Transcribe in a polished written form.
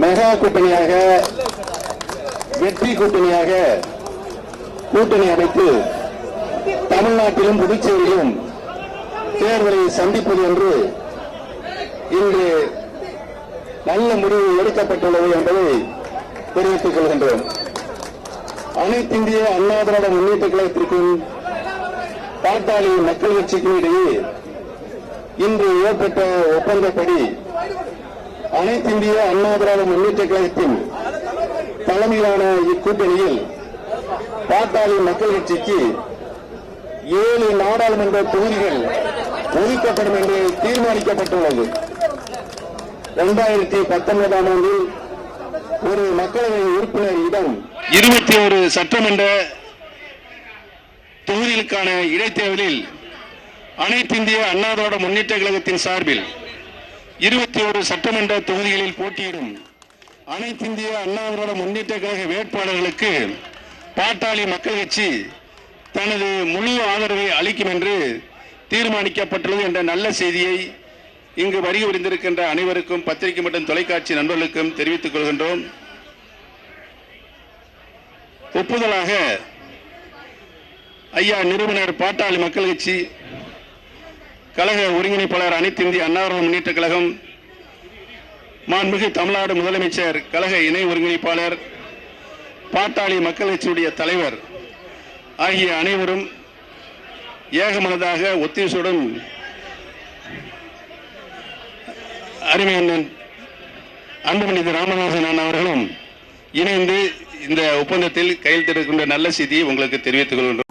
Mega கூட்டணியாக வெற்றி கூட்டணியாக கூட்டணி அமைத்து தமிழ்நாட்டிலும் புதுச்சேரியிலும் தேர்தலை சந்திப்பது என்று இன்று நல்ல முடிவு எடுக்கப்பட்டுள்ளது என்பதை தெரிவித்துக் கொள்கின்றோம். அனைத்து இந்திய அண்ணா திராவிட முன்னேற்ற கழகத்திற்கும் பாட்டாளி மக்கள் கட்சிக்கும் இடையே இன்று ஏற்பட்ட ஒப்பந்தப்படி அனைத்து இந்திய அண்ணா திராவிட முன்னேற்ற கழகத்தின் தலைமையிலான இக்கூட்டணியில் பாட்டாளி மக்கள் கட்சிக்கு 7 நாடாளுமன்ற தொகுதிகள் ஒதுக்கப்படும் என்று தீர்மானிக்கப்பட்டுள்ளது. 2019 ஆண்டில் ஒரு மக்களவை உறுப்பினர் இடம் 21 சட்டமன்ற தொகுதிகளுக்கான இடைத்தேர்தலில் அனைத்து இந்திய அண்ணா திராவிட முன்னேற்ற கழகத்தின் சார்பில் 21 சட்டமன்ற தொகுதிகளில் போட்டியிடும் அனைத்து இந்திய அண்ணா திராவிட முன்னேற்ற கழக வேட்பாளர்களுக்கு பாட்டாளி மக்கள் கட்சி தனது முழு ஆதரவை அளிக்கும் என்று தீர்மானிக்கப்பட்டுள்ளது என்ற நல்ல செய்தியை இங்கு வருகை புரிந்திருக்கின்ற அனைவருக்கும் பத்திரிகை மற்றும் தொலைக்காட்சி நண்பர்களுக்கும் தெரிவித்துக் கொள்கின்றோம். ஒப்புதலாக ஐயா நிறுவனர் பாட்டாளி மக்கள் கட்சி கழக ஒருங்கிணைப்பாளர் அனைத்து இந்திய அண்ணா திராவிட முன்னேற்ற கழகம் மாண்புமிகு தமிழ்நாடு முதலமைச்சர் கழக இணை ஒருங்கிணைப்பாளர் பாட்டாளி மக்கள் கட்சியுடைய தலைவர் ஆகிய அனைவரும் ஏகமனதாக ஒத்திசைவுடன் அருமையண்ணன் அன்புமணி ராமதாசன் அவர்களும் இணைந்து இந்த ஒப்பந்தத்தில் கையெழுத்திடுகின்ற நல்ல செய்தியை உங்களுக்கு தெரிவித்துக் கொள்கின்றோம்.